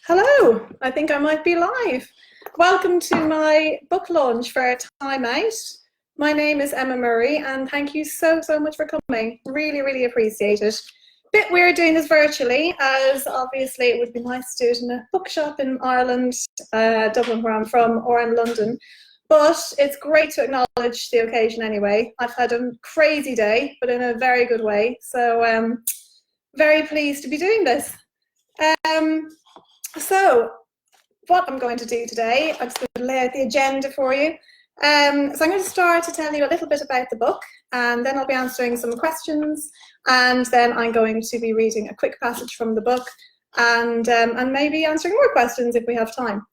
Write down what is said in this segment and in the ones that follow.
Hello, I think I might be live. Welcome to my book launch for Time Out. My name is Emma Murray and thank you so much for coming. Really appreciate it. Bit weird doing this virtually, as obviously it would be nice to do it in a bookshop in Ireland, Dublin where I'm from, or in London. But it's great to acknowledge the occasion anyway. I've had a crazy day, but in a very good way. So very pleased to be doing this. So what I'm going to do today, I'm just going to lay out the agenda for you. So I'm going to start to tell you a little bit about the book, and then I'll be answering some questions, and then I'm going to be reading a quick passage from the book, and maybe answering more questions if we have time.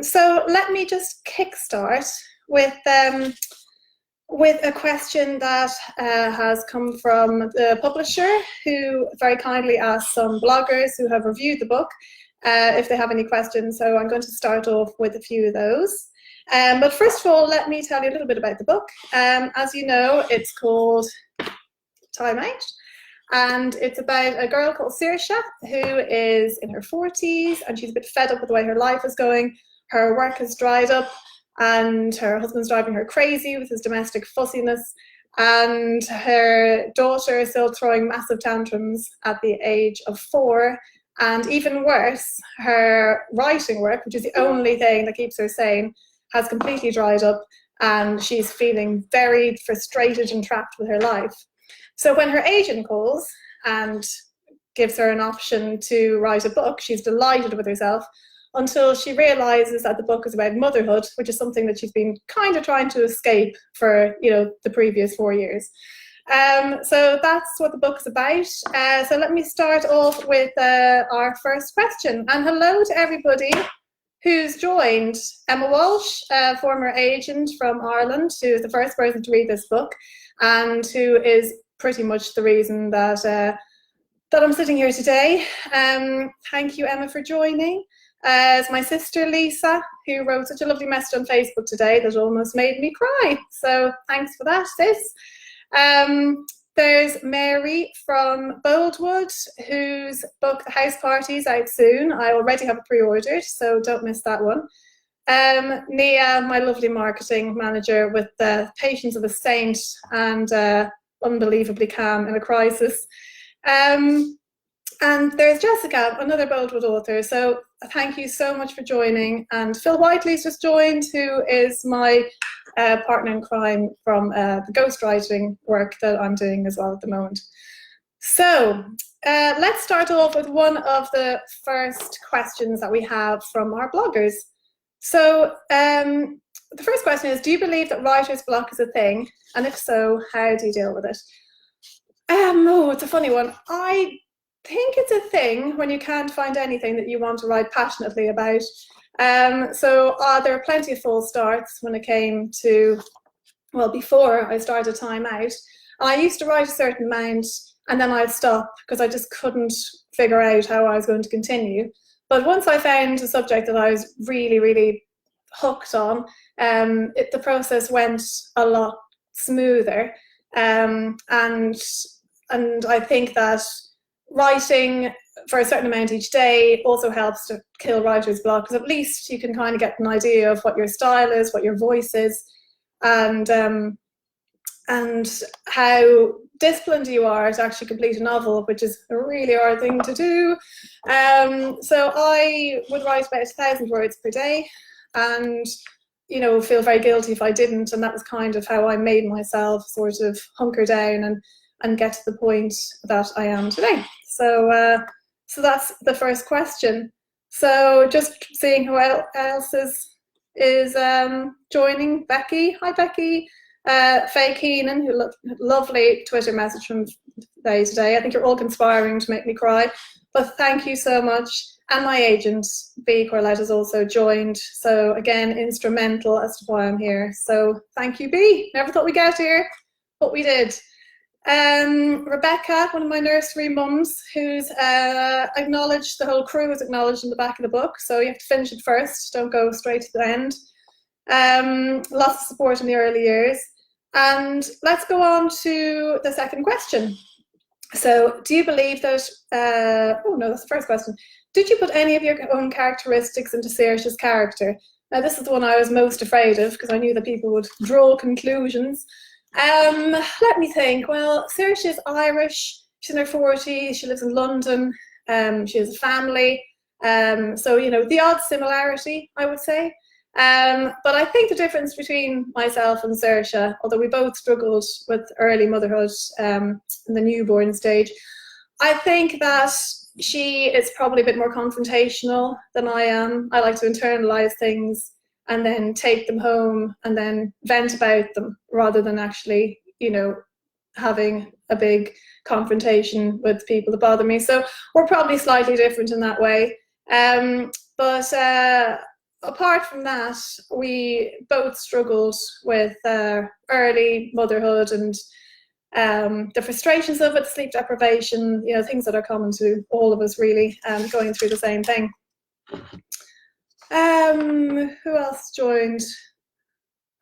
So let me just kickstart with a question that has come from the publisher, who very kindly asked some bloggers who have reviewed the book if they have any questions. So I'm going to start off with a few of those. But first of all, let me tell you a little bit about the book. As you know, it's called Time Out, and it's about a girl called Saoirse who is in her 40s, and she's a bit fed up with the way her life is going. Her work has dried up, and her husband's driving her crazy with his domestic fussiness, and her daughter is still throwing massive tantrums at the age of 4, and even worse, her writing work, which is the only thing that keeps her sane, has completely dried up, and she's feeling very frustrated and trapped with her life. So when her agent calls and gives her an option to write a book, she's delighted with herself, until she realizes that the book is about motherhood, which is something that she's been kind of trying to escape for, the previous 4 years. So that's what the book's about. So let me start off with our first question. And hello to everybody who's joined. Emma Walsh, former agent from Ireland, who is the first person to read this book, and who is pretty much the reason that that I'm sitting here today. Thank you, Emma, for joining. It's my sister Lisa, who wrote such a lovely message on Facebook today that almost made me cry. So thanks for that, sis. There's Mary from Boldwood, whose book The House Party is out soon. I already have it pre-ordered, so don't miss that one. Nia, my lovely marketing manager with the patience of a saint and unbelievably calm in a crisis. And there's Jessica, another Boldwood author. So thank you so much for joining. And Phil Whiteley's just joined, who is my partner in crime from the ghostwriting work that I'm doing as well at the moment. So let's start off with one of the first questions that we have from our bloggers. So the first question is, do you believe that writer's block is a thing? And if so, how do you deal with it? Oh, it's a funny one. I think it's a thing when you can't find anything that you want to write passionately about. So there are plenty of false starts when it came to, well, before I started Time Out. I used to write a certain amount and then I'd stop because I just couldn't figure out how I was going to continue. But once I found a subject that I was really hooked on, the process went a lot smoother. And I think that writing for a certain amount each day also helps to kill writer's block, because at least you can kind of get an idea of what your style is, what your voice is, and how disciplined you are to actually complete a novel, which is a really hard thing to do. So I would write about 1,000 words per day, and feel very guilty if I didn't, and that was kind of how I made myself sort of hunker down and get to the point that I am today. So that's the first question. So just seeing who else is joining. Becky, hi Becky. Faye Keenan, who lovely Twitter message from Faye today. I think you're all conspiring to make me cry, but thank you so much. And my agent, B. Corlett, has also joined. So again, instrumental as to why I'm here. So thank you, B. Never thought we'd get here, but we did. Rebecca, one of my nursery mums, who's acknowledged, the whole crew is acknowledged in the back of the book, so you have to finish it first, don't go straight to the end. Lots of support in the early years. And let's go on to the second question. So do you believe that, oh no, that's the first question. Did you put any of your own characteristics into Saoirse's character? Now, this is the one I was most afraid of because I knew that people would draw conclusions. Let me think. Well, Saoirse is Irish. She's in her 40s. She lives in London. She has a family. So, you know, the odd similarity, I would say. But I think the difference between myself and Saoirse, although we both struggled with early motherhood in the newborn stage, I think that she is probably a bit more confrontational than I am. I like to internalize things and then take them home and then vent about them rather than actually, you know, having a big confrontation with people that bother me. So we're probably slightly different in that way. But apart from that, we both struggled with early motherhood and the frustrations of it, sleep deprivation, you know, things that are common to all of us really, going through the same thing. Who else joined?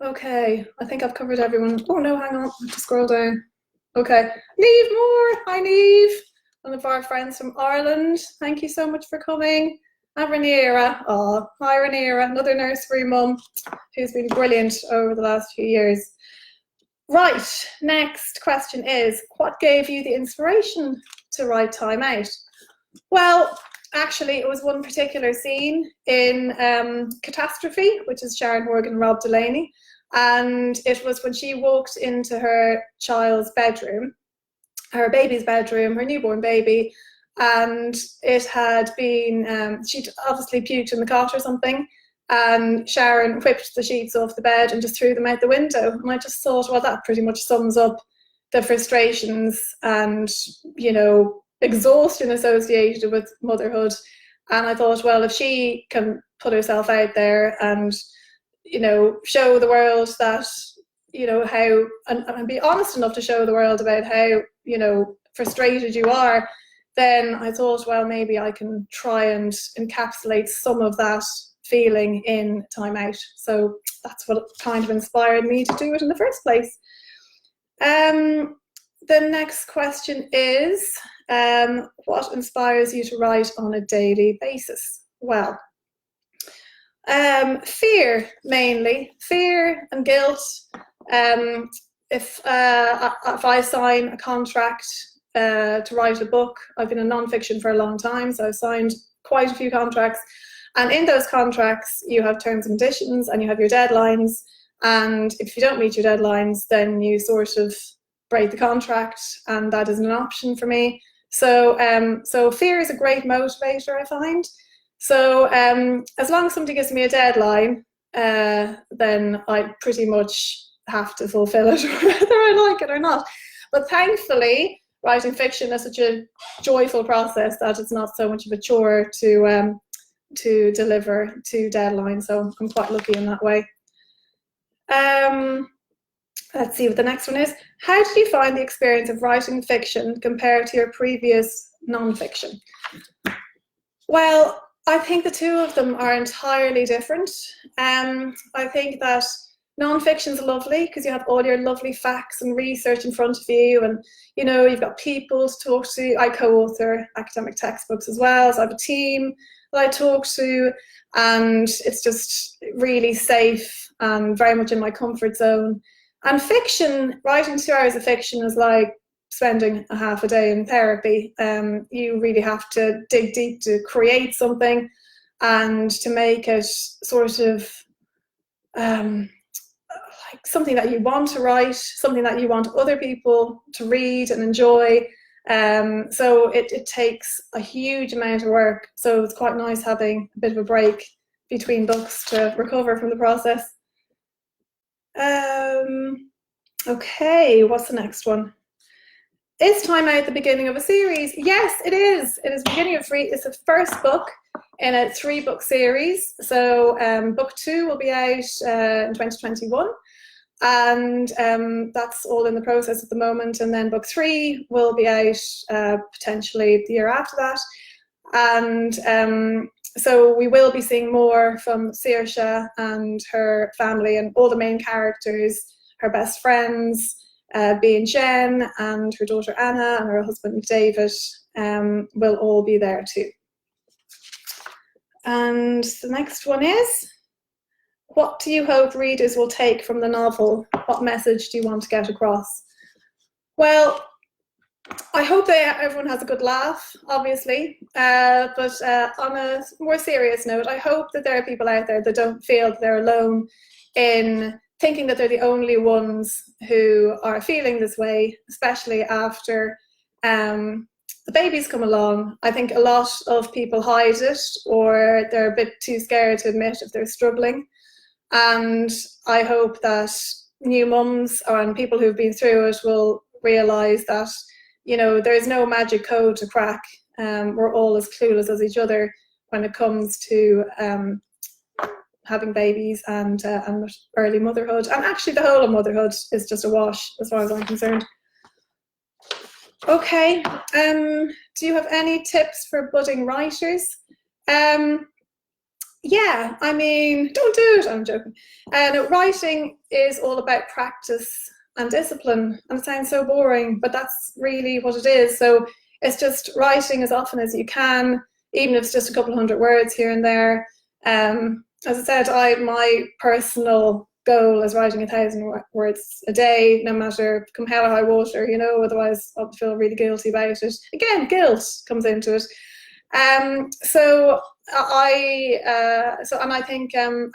Okay, I think I've covered everyone. Oh no, hang on, I have to scroll down. Okay, Niamh Moore, hi Niamh, one of our friends from Ireland. Thank you so much for coming. And Rhaenyra, oh, hi Rhaenyra, another nursery mum who's been brilliant over the last few years. Right, next question is, what gave you the inspiration to write Time Out? Well, actually, it was one particular scene in Catastrophe, which is Sharon Horgan and Rob Delaney, and it was when she walked into her child's bedroom, her baby's bedroom, her newborn baby, and it had been, she'd obviously puked in the cot or something, and Sharon whipped the sheets off the bed and just threw them out the window. And I just thought, well, that pretty much sums up the frustrations and, you know, exhaustion associated with motherhood. And I thought, well, if she can put herself out there and, you know, show the world that, you know, how, and be honest enough to show the world about how, you know, frustrated you are, then I thought, well, maybe I can try and encapsulate some of that feeling in Time Out. So that's what kind of inspired me to do it in the first place. The next question is, what inspires you to write on a daily basis? Well, fear, mainly. Fear and guilt. If I sign a contract to write a book, I've been in non-fiction for a long time, so I've signed quite a few contracts. And in those contracts, you have terms and conditions and you have your deadlines. And if you don't meet your deadlines, then you sort of break the contract, and that isn't an option for me. So, so fear is a great motivator, I find. So as long as somebody gives me a deadline, then I pretty much have to fulfill it, whether I like it or not. But thankfully, writing fiction is such a joyful process that it's not so much of a chore to deliver to deadline, so I'm quite lucky in that way. Let's see what the next one is. How did you find the experience of writing fiction compared to your previous non-fiction? Well, I think the two of them are entirely different. I think that non-fiction's lovely because you have all your lovely facts and research in front of you, and you know, you've got people to talk to. I co-author academic textbooks as well, so I have a team that I talk to, and it's just really safe and very much in my comfort zone. And fiction, writing 2 hours of fiction is like spending a half a day in therapy. You really have to dig deep to create something and to make it sort of like something that you want to write, something that you want other people to read and enjoy. So it takes a huge amount of work. So it's quite nice having a bit of a break between books to recover from the process. Okay, what's the next one? Is Time Out the beginning of a series? Yes, it is. It is the beginning of it's the first book in a 3-book series. So book 2 will be out in 2021. And that's all in the process at the moment. And then book 3 will be out potentially the year after that. And so we will be seeing more from Saoirse and her family and all the main characters, her best friends, being Jen and her daughter Anna and her husband David, will all be there too. And the next one is, what do you hope readers will take from the novel? What message do you want to get across? Well, I hope everyone has a good laugh, obviously, but on a more serious note, I hope that there are people out there that don't feel that they're alone in thinking that they're the only ones who are feeling this way, especially after the babies come along. I think a lot of people hide it, or they're a bit too scared to admit if they're struggling. And I hope that new mums and people who've been through it will realise that, you know, there's no magic code to crack. We're all as clueless as each other when it comes to having babies and early motherhood. And actually the whole of motherhood is just a wash as far as I'm concerned. Okay, do you have any tips for budding writers? Yeah, I mean, don't do it, I'm joking. No, writing is all about practice and discipline, and it sounds so boring, but that's really what it is. So it's just writing as often as you can, even if it's just a couple of hundred words here and there. As I said, my personal goal is writing 1,000 words a day, no matter come hell or high water, you know, otherwise I'll feel really guilty about it. Again, guilt comes into it. I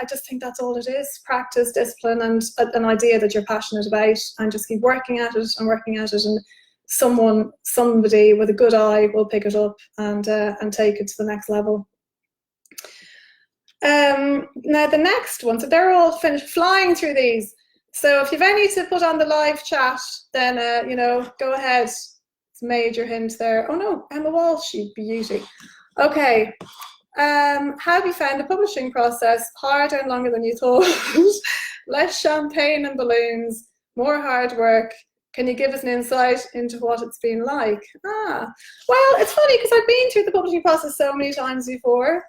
just think that's all it is: practice, discipline, and an idea that you're passionate about, and just keep working at it and working at it, and somebody with a good eye will pick it up and take it to the next level. Now the next one, so they're all finished flying through these. So if you've any to put on the live chat, then you know, go ahead. It's a major hint there. Oh no, Emma Walsh, you beauty. Okay. How have you found the publishing process? Harder and longer than you thought? Less champagne and balloons, more hard work. Can you give us an insight into what it's been like? Well, it's funny because I've been through the publishing process so many times before.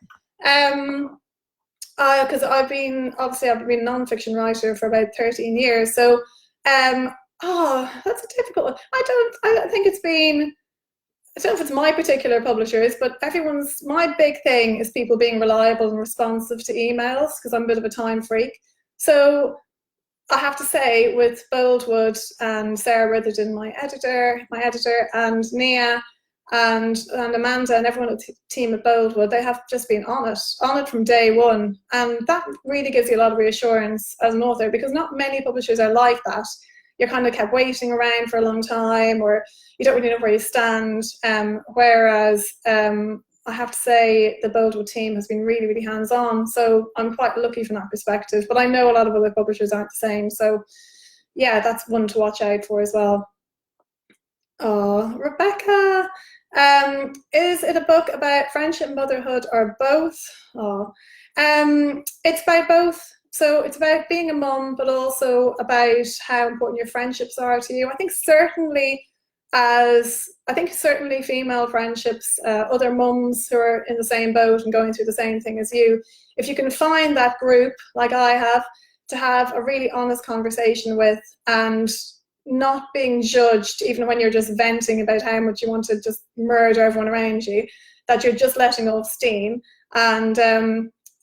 Because I've been a non-fiction writer for about 13 years. So, that's a difficult one. I don't know if it's my particular publishers, but my big thing is people being reliable and responsive to emails, because I'm a bit of a time freak. So I have to say, with Boldwood and Sarah Rutherden, my editor, and Nia and Amanda and everyone at the team at Boldwood, they have just been on it from day one. And that really gives you a lot of reassurance as an author, because not many publishers are like that. You're kind of kept waiting around for a long time, or you don't really know where you stand. Whereas I have to say the Boldwood team has been really, really hands-on. So I'm quite lucky from that perspective. But I know a lot of other publishers aren't the same. So yeah, that's one to watch out for as well. Oh, Rebecca, is it a book about friendship and motherhood, or both? It's about both. So it's about being a mum, but also about how important your friendships are to you. I think certainly female friendships, other mums who are in the same boat and going through the same thing as you, if you can find that group, like I have, to have a really honest conversation with, and not being judged, even when you're just venting about how much you want to just murder everyone around you, that you're just letting off steam, and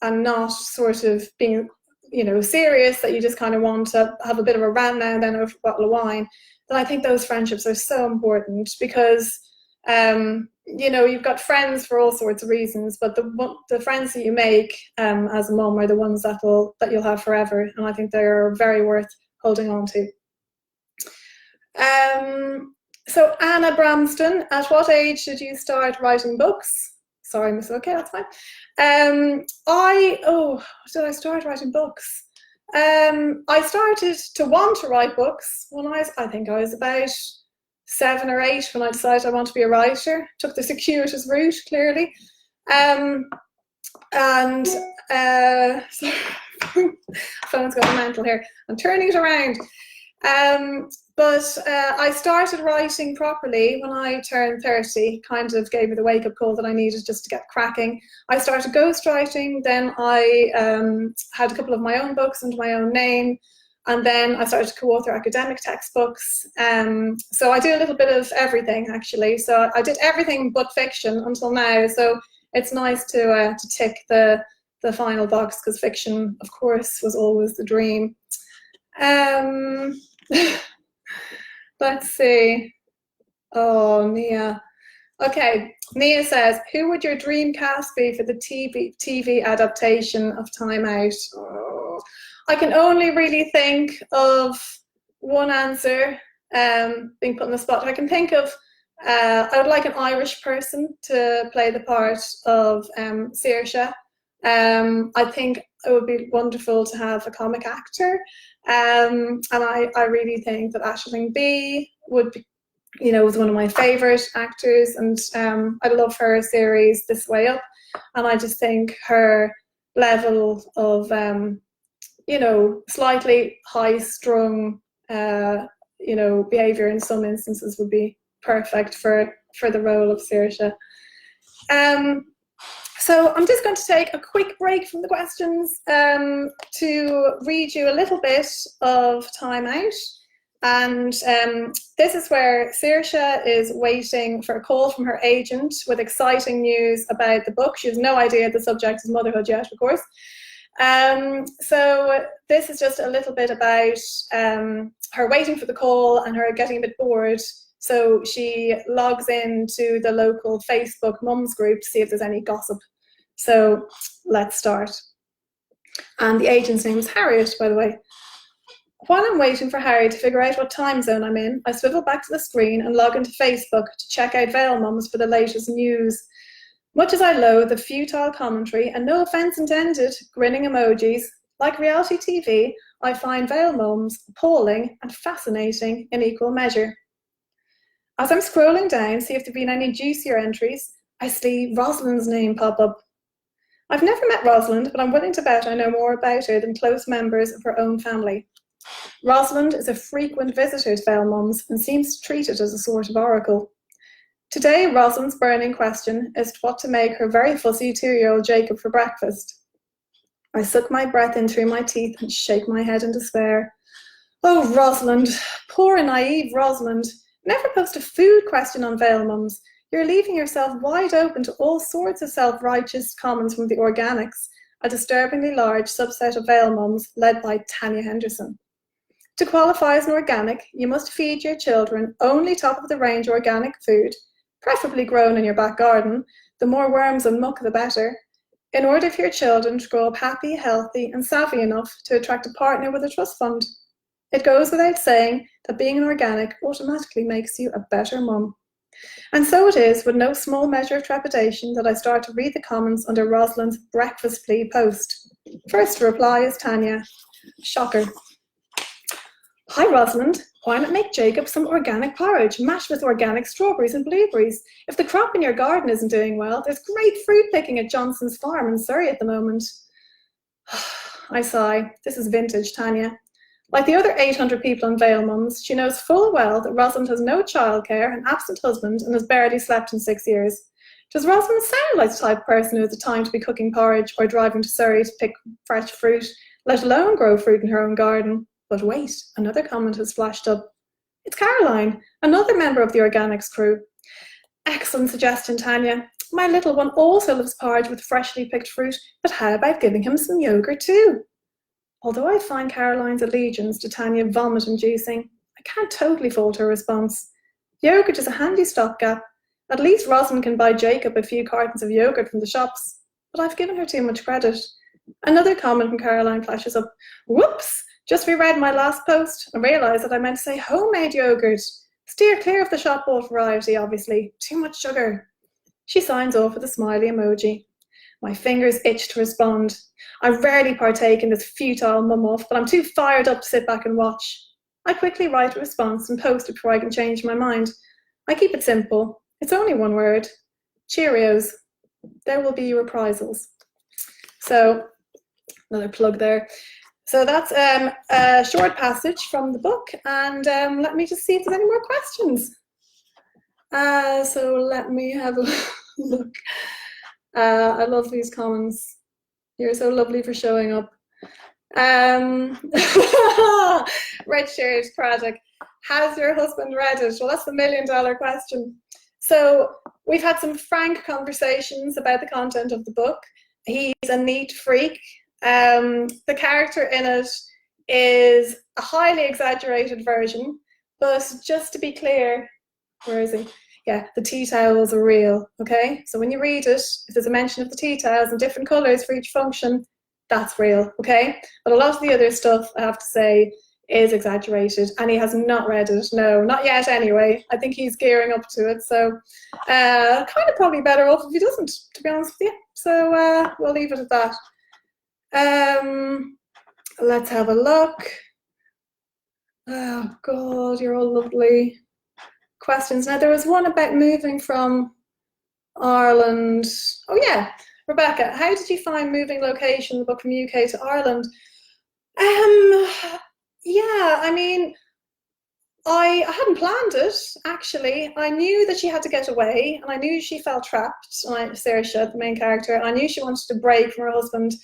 not sort of being, you know, serious, that you just kind of want to have a bit of a rant now and then over a bottle of wine, then I think those friendships are so important, because you know, you've got friends for all sorts of reasons, but the friends that you make as a mum are the ones that you'll have forever, and I think they're very worth holding on to. So Anna Bramston, at what age did you start writing books? Sorry, Miss. Okay, that's fine. Did I start writing books? I started to want to write books when I think I was about 7 or 8 when I decided I want to be a writer. Took the circuitous route, clearly. Phone's got a mantle here. I'm turning it around. But I started writing properly when I turned 30, kind of gave me the wake-up call that I needed just to get cracking. I started ghostwriting, then I had a couple of my own books under my own name, and then I started to co-author academic textbooks. So I do a little bit of everything, actually. So I did everything but fiction until now. So it's nice to tick the final box, because fiction, of course, was always the dream. Let's see. Oh, Mia. Okay, Mia says, who would your dream cast be for the TV adaptation of Time Out? Oh, I can only really think of one answer being put on the spot. I can think of, I would like an Irish person to play the part of Saoirse. I think it would be wonderful to have a comic actor. And I really think that Aisling Bea would be, was one of my favourite actors, and I love her series This Way Up, and I just think her level of slightly high-strung behaviour in some instances would be perfect for the role of Saoirse. So I'm just going to take a quick break from the questions to read you a little bit of Time Out. And this is where Saoirse is waiting for a call from her agent with exciting news about the book. She has no idea the subject is motherhood yet, of course. So this is just a little bit about her waiting for the call and her getting a bit bored. So she logs into the local Facebook mums group to see if there's any gossip. So let's start. And the agent's name is Harriet, by the way. While I'm waiting for Harry to figure out what time zone I'm in, I swivel back to the screen and log into Facebook to check out Vale Mums for the latest news. Much as I loathe the futile commentary, and no offence intended, grinning emojis, like reality TV, I find Vale Mums appalling and fascinating in equal measure. As I'm scrolling down to see if there have been any juicier entries, I see Rosalind's name pop up. I've never met Rosalind, but I'm willing to bet I know more about her than close members of her own family. Rosalind is a frequent visitor to Vale Mums and seems to treat it as a sort of oracle. Today, Rosalind's burning question is what to make her very fussy 2-year-old Jacob for breakfast. I suck my breath in through my teeth and shake my head in despair. Oh, Rosalind, poor and naive Rosalind. Never post a food question on Vale Mums. You're leaving yourself wide open to all sorts of self-righteous comments from the Organics, a disturbingly large subset of Vale Mums led by Tanya Henderson. To qualify as an organic, you must feed your children only top-of-the-range organic food, preferably grown in your back garden. The more worms and muck, the better, in order for your children to grow up happy, healthy, and savvy enough to attract a partner with a trust fund. It goes without saying that being an organic automatically makes you a better mum. And so it is with no small measure of trepidation that I start to read the comments under Rosalind's breakfast plea post. First to reply is Tanya. Shocker. Hi Rosalind, why not make Jacob some organic porridge mashed with organic strawberries and blueberries? If the crop in your garden isn't doing well, there's great fruit picking at Johnson's farm in Surrey at the moment. I sigh. This is vintage Tanya. Like the other 800 people in Vale Mums, she knows full well that Rosalind has no childcare, an absent husband, and has barely slept in 6 years. Does Rosalind sound like the type of person who has the time to be cooking porridge or driving to Surrey to pick fresh fruit, let alone grow fruit in her own garden? But wait, another comment has flashed up. It's Caroline, another member of the Organics crew. Excellent suggestion, Tanya. My little one also loves porridge with freshly picked fruit, but how about giving him some yogurt too? Although I find Caroline's allegiance to Tanya vomit-inducing, I can't totally fault her response. Yogurt is a handy stopgap. At least Rosalind can buy Jacob a few cartons of yogurt from the shops, but I've given her too much credit. Another comment from Caroline flashes up. Whoops! Just reread my last post and realised that I meant to say homemade yogurt. Steer clear of the shop-bought variety, obviously. Too much sugar. She signs off with a smiley emoji. My fingers itch to respond. I rarely partake in this futile mum-off, but I'm too fired up to sit back and watch. I quickly write a response and post it before I can change my mind. I keep it simple. It's only one word. Cheerios. There will be reprisals. So, another plug there. So that's a short passage from the book, and let me just see if there's any more questions. So let me have a look. I love these comments. You're so lovely for showing up. Red shirt project. Has your husband read it? Well, that's the $1 million question. So we've had some frank conversations about the content of the book. He's a neat freak. The character in it is a highly exaggerated version, but just to be clear, where is he? Yeah, the tea towels are real, okay? So when you read it, if there's a mention of the tea towels and different colours for each function, that's real, okay? But a lot of the other stuff, I have to say, is exaggerated, and he has not read it. No, not yet anyway. I think he's gearing up to it, so kind of probably better off if he doesn't, to be honest with you. So we'll leave it at that. Let's have a look. Oh God, you're all lovely questions. Now there was one about moving from Ireland. Oh yeah, Rebecca, how did you find moving location, the book from UK to Ireland? Yeah, I mean, I hadn't planned it, actually. I knew that she had to get away, and I knew she felt trapped, Saoirse, the main character, and I knew she wanted to break from her husband.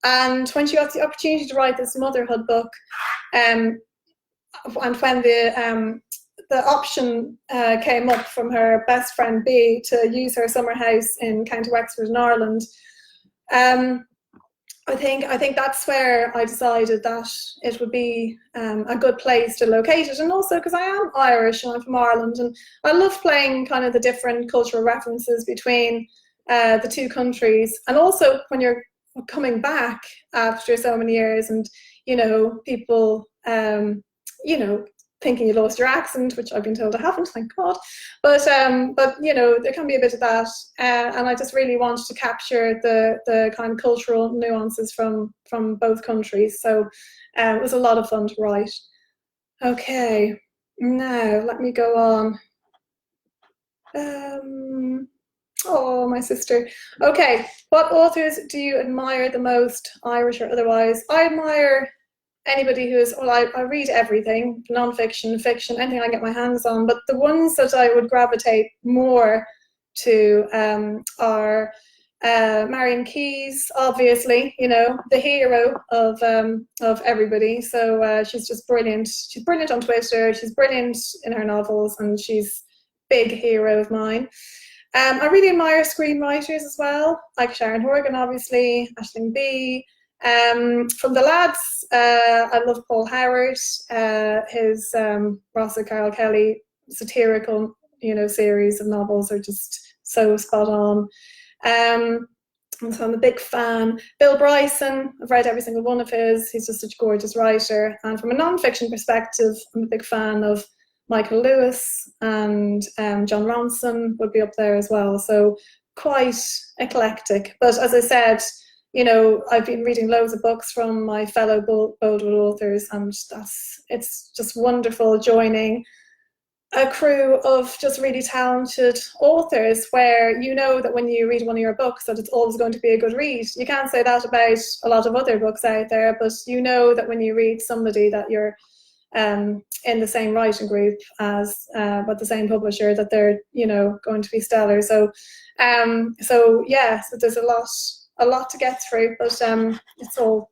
And when she got the opportunity to write this motherhood book, and when the option came up from her best friend B to use her summer house in County Wexford in Ireland, I think that's where I decided that it would be a good place to locate it, and also because I am Irish and I'm from Ireland, and I love playing kind of the different cultural references between the two countries, and also when you're coming back after so many years, and people thinking you lost your accent, which I've been told I haven't, thank God. But there can be a bit of that, and I just really wanted to capture the kind of cultural nuances from both countries. So it was a lot of fun to write. Okay, now let me go on. Oh, my sister. Okay, what authors do you admire the most, Irish or otherwise? I admire anybody who is, well, I read everything, non-fiction, fiction, anything I get my hands on, but the ones that I would gravitate more to are Marion Keyes, obviously, the hero of everybody. So she's just brilliant. She's brilliant on Twitter, she's brilliant in her novels, and she's a big hero of mine. I really admire screenwriters as well, like Sharon Horgan, obviously, Aisling Bea. From the lads, I love Paul Howard. His Ross and Carol Kelly satirical, series of novels are just so spot on. So I'm a big fan. Bill Bryson, I've read every single one of his. He's just such a gorgeous writer. And from a non-fiction perspective, I'm a big fan of Michael Lewis, and John Ronson would be up there as well. So quite eclectic. But as I said, I've been reading loads of books from my fellow Boldwood authors, and it's just wonderful joining a crew of just really talented authors where that when you read one of your books that it's always going to be a good read. You can't say that about a lot of other books out there, but that when you read somebody that you're in the same writing group as but the same publisher, that they're going to be stellar. So there's a lot to get through, but it's all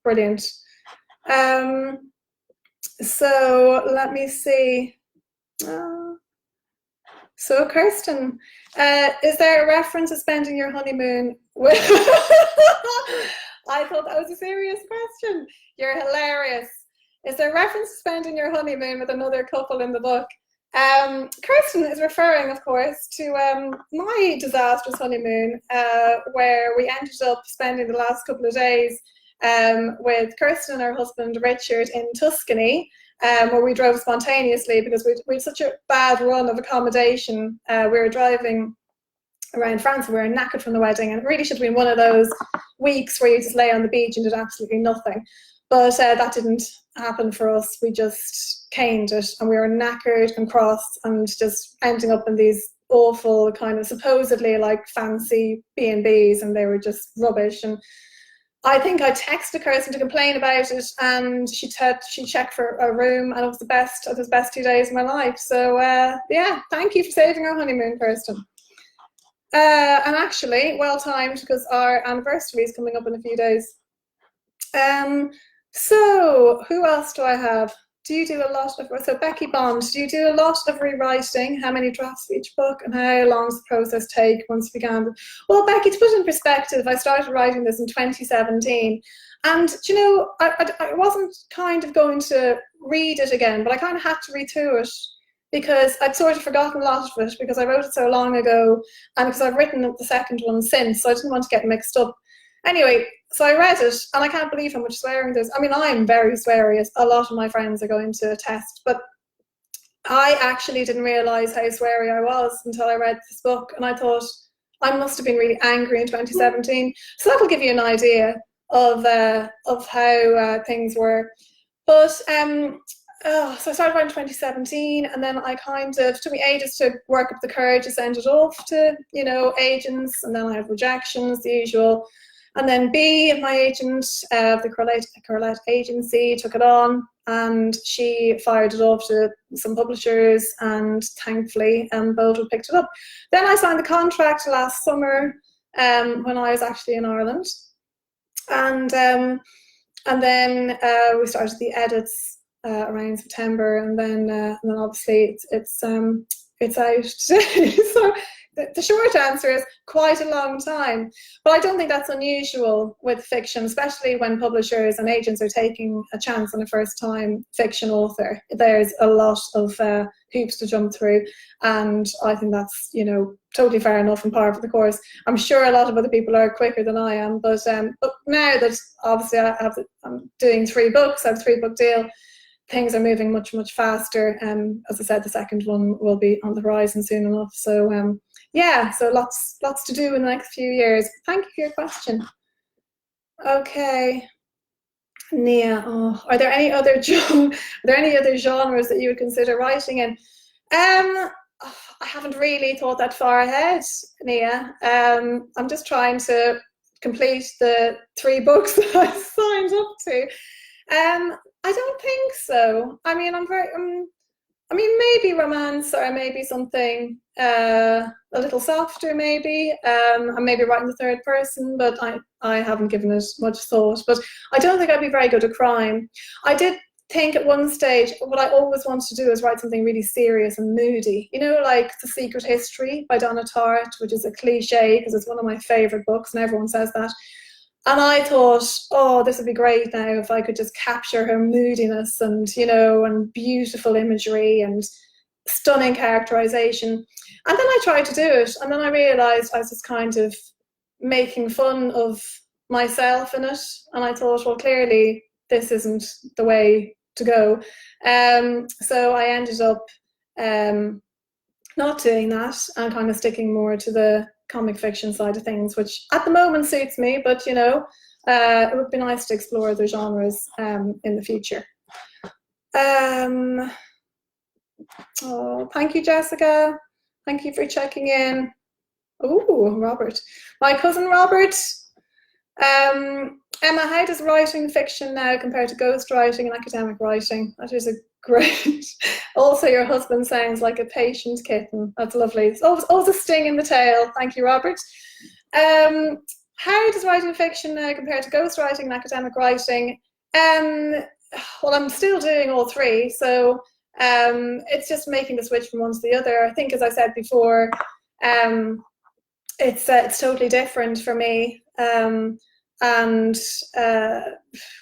brilliant. So let me see. So Kirsten, is there a reference to spending your honeymoon with? I thought that was a serious question. You're hilarious. Is there a reference to spending your honeymoon with another couple in the book? Kirsten is referring, of course, to my disastrous honeymoon, where we ended up spending the last couple of days with Kirsten and her husband Richard in Tuscany, where we drove spontaneously because we had such a bad run of accommodation. We were driving around France, and we were knackered from the wedding, and it really should have been one of those weeks where you just lay on the beach and did absolutely nothing. But that didn't happen for us. We just caned it, and we were knackered and cross, and just ending up in these awful kind of supposedly like fancy B&Bs, and they were just rubbish. And I think I texted Kirsten to complain about it, and she checked for a room, and it was the best 2 days of my life. So thank you for saving our honeymoon, Kirsten. And actually, well timed, because our anniversary is coming up in a few days. So who else do I have? do you do a lot of, so Becky Bond, do you do a lot of rewriting? How many drafts of each book, and how long does the process take once you began? Well, Becky, to put it in perspective, I started writing this in 2017, and you know, I wasn't kind of going to read it again, but I kind of had to read through it because I'd sort of forgotten a lot of it because I wrote it so long ago, and because I've written the second one since, so I didn't want to get mixed up. Anyway, so I read it, and I can't believe how much swearing there's. I mean, I'm very sweary, as a lot of my friends are going to attest, but I actually didn't realise how sweary I was until I read this book, and I thought I must have been really angry in 2017. So that'll give you an idea of how things were. But so I started writing in 2017, and then I kind of took me ages to work up the courage to send it off to, you know, agents, and then I had rejections, the usual. And then B, my agent, the Correlate agency, took it on, and she fired it off to some publishers, and thankfully Boldwood picked it up. Then I signed the contract last summer when I was actually in Ireland, and then we started the edits around September, and then obviously it's out today. So the short answer is quite a long time, but I don't think that's unusual with fiction, especially when publishers and agents are taking a chance on a first-time fiction author. There's a lot of hoops to jump through, and I think that's, you know, totally fair enough and par for the course. I'm sure a lot of other people are quicker than I am, but now that obviously I'm doing 3 books, I have a 3-book deal, things are moving much, much faster. As I said, the second one will be on the horizon soon enough. So yeah, so lots to do in the next few years. Thank you for your question. Okay, Nia, are there any other genres that you would consider writing in? I haven't really thought that far ahead, Nia. I'm just trying to complete the 3 books that I signed up to. I don't think so. I mean, maybe romance, or maybe something a little softer, maybe. I'm maybe writing the 3rd person, but I haven't given it much thought. But I don't think I'd be very good at crime. I did think at one stage, what I always wanted to do is write something really serious and moody. You know, like The Secret History by Donna Tartt, which is a cliche because it's one of my favourite books, and everyone says that. And I thought, oh, this would be great now if I could just capture her moodiness and, you know, and beautiful imagery and stunning characterization. And then I tried to do it, and then I realized I was just kind of making fun of myself in it. And I thought, well, clearly this isn't the way to go. So I ended up not doing that and kind of sticking more to the comic fiction side of things, which at the moment suits me, but you know, it would be nice to explore other genres in the future. Oh, thank you, Jessica. Thank you for checking in. Oh, Robert. My cousin Robert. Emma, how does writing fiction now compare to ghostwriting and academic writing? That is a great. Also, your husband sounds like a patient kitten. That's lovely. It's always a sting in the tail. Thank you, Robert. How does writing fiction now compare to ghostwriting and academic writing? Well, I'm still doing all 3, so it's just making the switch from one to the other. I think, as I said before, it's totally different for me. And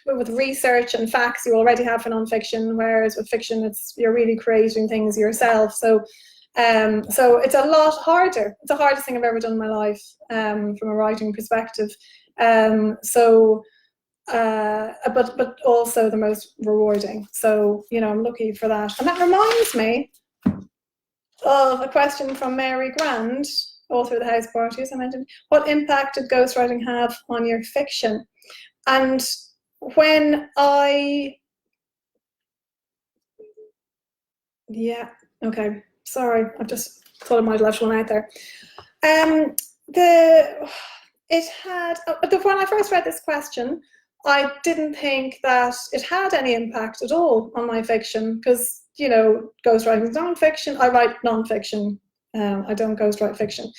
with research and facts, you already have for non-fiction, whereas with fiction, you're really creating things yourself. So it's a lot harder. It's the hardest thing I've ever done in my life from a writing perspective. But also the most rewarding. So, you know, I'm lucky for that. And that reminds me of a question from Mary Grand, author of The House Party, as I mentioned. What impact did ghostwriting have on your fiction? And okay, sorry, I just thought I might have left one out there. When I first read this question, I didn't think that it had any impact at all on my fiction, because, you know, ghostwriting is non-fiction. I write non-fiction. I don't ghostwrite fiction.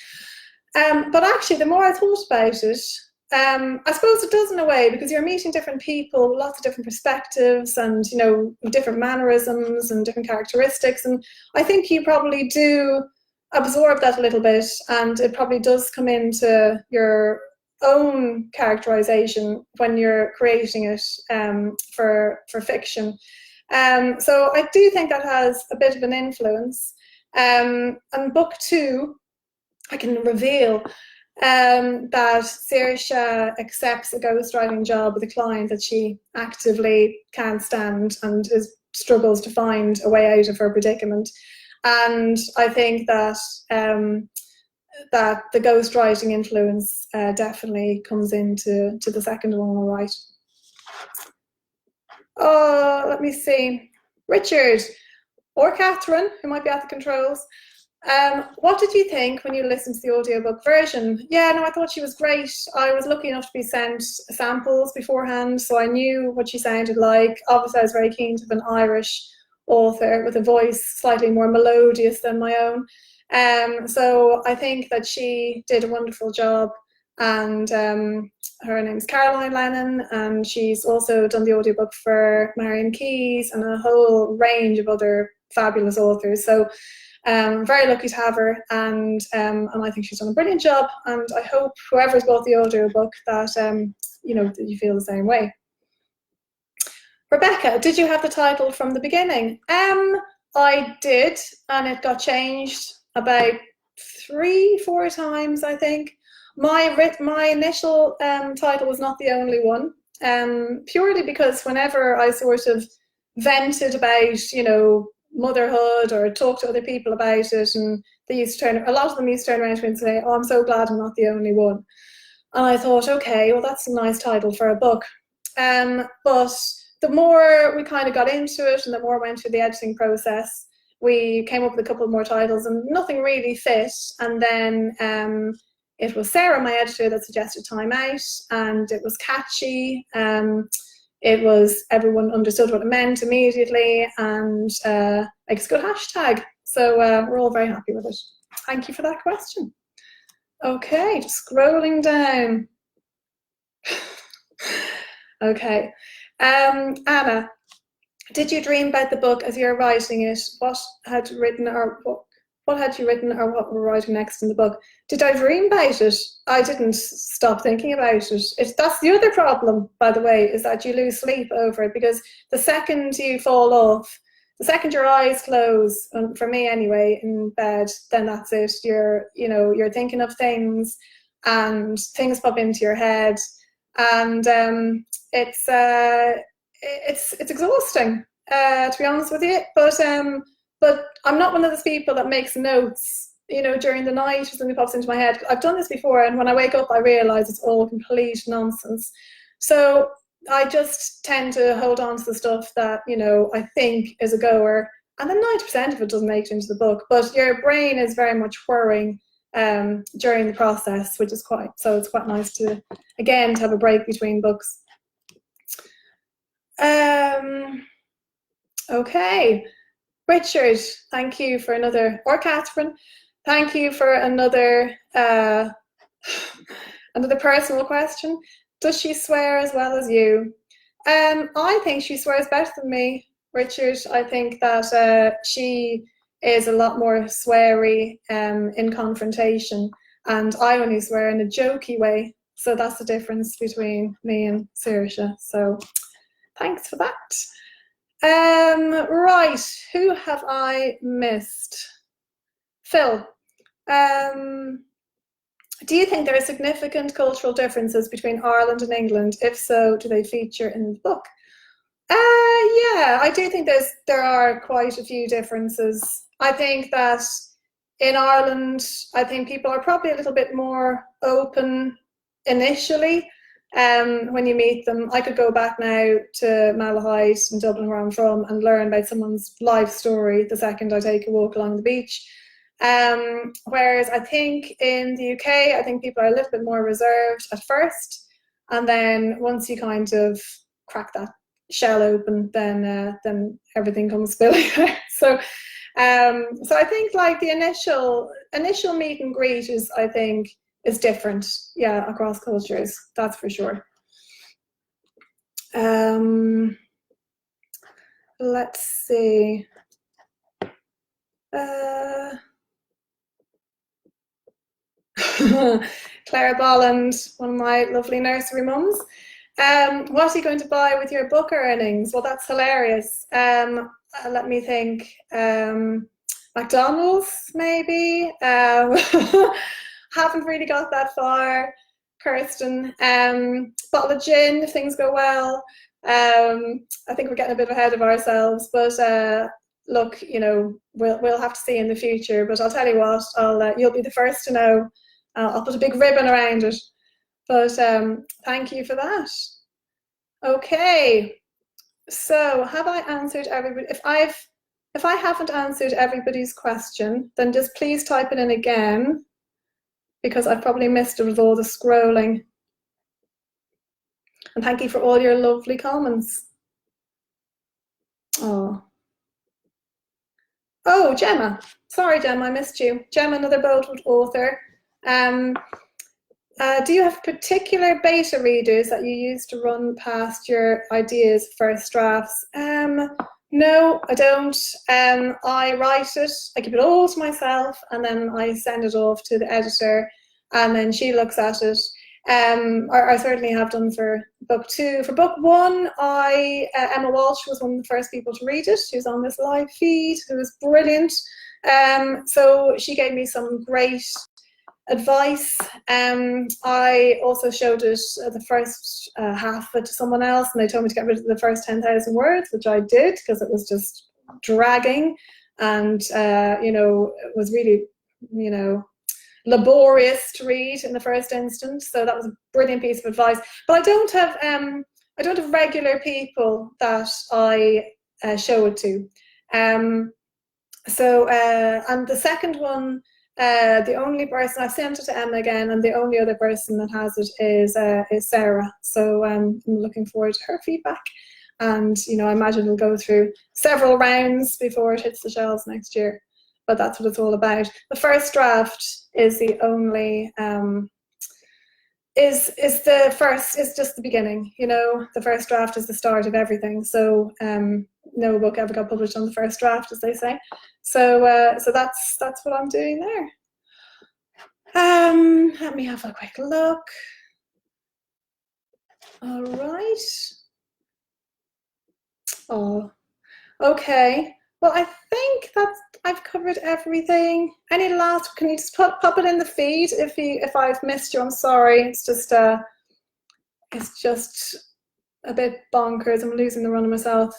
But actually, the more I thought about it, I suppose it does in a way, because you're meeting different people, lots of different perspectives, and different mannerisms and different characteristics. And I think you probably do absorb that a little bit, and it probably does come into your own characterization when you're creating it for fiction. So I do think that has a bit of an influence. And book 2, I can reveal that Saoirse accepts a ghostwriting job with a client that she actively can't stand and struggles to find a way out of her predicament. And I think that that the ghostwriting influence definitely comes into the second one, all right. Oh, let me see. Richard or Catherine, who might be at the controls. What did you think when you listened to the audiobook version? Yeah, no, I thought she was great. I was lucky enough to be sent samples beforehand, so I knew what she sounded like. Obviously, I was very keen to have an Irish author with a voice slightly more melodious than my own. So I think that she did a wonderful job, and her name's Caroline Lennon, and she's also done the audiobook for Marian Keyes and a whole range of other fabulous authors. So I'm very lucky to have her, and I think she's done a brilliant job, and I hope whoever's bought the audiobook that that you feel the same way. Rebecca, did you have the title from the beginning? I did, and it got changed about 3-4 times, I think. My initial title was not the only one, purely because whenever I sort of vented about, motherhood or talked to other people about it, and a lot of them used to turn around to me and say, "Oh, I'm so glad I'm not the only one." And I thought, okay, well, that's a nice title for a book. But the more we kind of got into it and the more went through the editing process, we came up with a couple more titles and nothing really fit. And then it was Sarah, my editor, that suggested Time Out, and it was catchy. Everyone understood what it meant immediately, and it's a good hashtag. So we're all very happy with it. Thank you for that question. Okay, scrolling down. Okay. Anna, did you dream about the book as you're writing it? What had you written or what we're writing next in the book? Did I dream about it? I didn't stop thinking about it. That's the other problem, by the way, is that you lose sleep over it, because the second you fall off, the second your eyes close, and for me anyway, in bed, then that's it. You're thinking of things, and things pop into your head, and it's exhausting, to be honest with you. But I'm not one of those people that makes notes, during the night or something pops into my head. I've done this before, and when I wake up, I realize it's all complete nonsense. So I just tend to hold on to the stuff that, I think is a goer, and then 90% of it doesn't make it into the book. But your brain is very much whirring during the process, which is it's quite nice to have a break between books. Okay. Richard, thank you for or Catherine, thank you for another personal question. Does she swear as well as you? I think she swears better than me, Richard. I think that she is a lot more sweary in confrontation, and I only swear in a jokey way. So that's the difference between me and Saoirse. So thanks for that. Right, who have I missed? Phil, do you think there are significant cultural differences between Ireland and England? If so, do they feature in the book? Yeah, I do think there are quite a few differences. I think that in Ireland, I think people are probably a little bit more open initially. When you meet them, I could go back now to Malahide in Dublin, where I'm from, and learn about someone's life story the second I take a walk along the beach. Whereas I think in the UK, I think people are a little bit more reserved at first, and then once you kind of crack that shell open, then everything comes spilling out. So I think like the initial meet and greet is, I think, is different, yeah, across cultures, that's for sure. Let's see. Clara Bolland, one of my lovely nursery mums. What are you going to buy with your book earnings? Well, that's hilarious. Let me think. McDonald's, maybe. Haven't really got that far. Kirsten. Bottle of gin, if things go well. I think we're getting a bit ahead of ourselves, but look, you know, we'll have to see in the future. But I'll tell you what, you'll be the first to know. I'll put a big ribbon around it. But thank you for that. Okay, so have I answered everybody? If I haven't answered everybody's question, then just please type it in again, because I've probably missed it with all the scrolling. And thank you for all your lovely comments. Oh, Gemma. Sorry, Gemma, I missed you. Gemma, another Boldwood author. Do you have particular beta readers that you use to run past your ideas, first drafts? No, I don't. I write it, I keep it all to myself, and then I send it off to the editor, and then she looks at it. I certainly have done for book 2. For book 1, Emma Walsh was one of the first people to read it. She was on this live feed. It was brilliant. So she gave me some great advice. I also showed it the first half of it to someone else, and they told me to get rid of the first 10,000 words, which I did because it was just dragging, and you know, it was really, you know, laborious to read in the first instance. So that was a brilliant piece of advice. But I don't have regular people that I show it to. And the second one, the only person, I've sent it to Emma again, and the only other person that has it is Sarah. So I'm looking forward to her feedback. And, you know, I imagine it'll go through several rounds before it hits the shelves next year. But that's what it's all about. The first draft is the only, is just the beginning, you know. The first draft is the start of everything. So no book ever got published on the first draft, as they say. So so that's what I'm doing there. Let me have a quick look. All right. Oh, okay. Well, I think that I've covered everything. Any last? Can you just pop it in the feed if I've missed you? I'm sorry. It's just a bit bonkers. I'm losing the run of myself.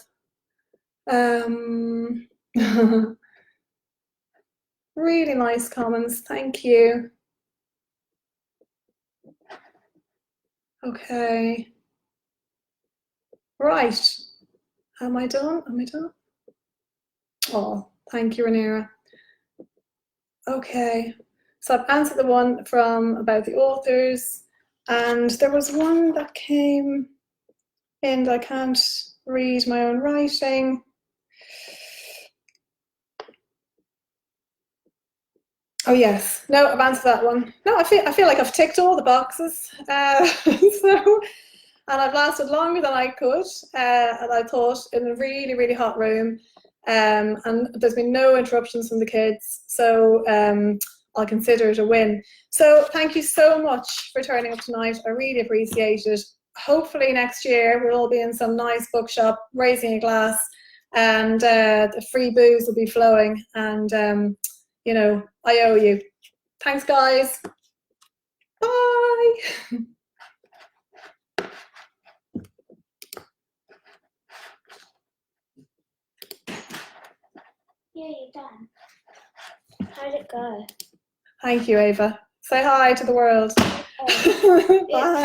Really nice comments. Thank you. Okay. Right. Am I done? Am I done? Oh, thank you, Rhaenyra. Okay, so I've answered the one from about the authors, and there was one that came in that I can't read my own writing. Oh yes, no, I've answered that one. No, I feel like I've ticked all the boxes. And I've lasted longer than I could, and I thought, in a really, really hot room. And there's been no interruptions from the kids, so I'll consider it a win. So thank you so much for turning up tonight. I really appreciate it. Hopefully next year we'll all be in some nice bookshop raising a glass, and the free booze will be flowing, and you know, I owe you. Thanks, guys. Bye. Yeah, you're done. How'd it go? Thank you, Ava. Say hi to the world. Oh, Bye.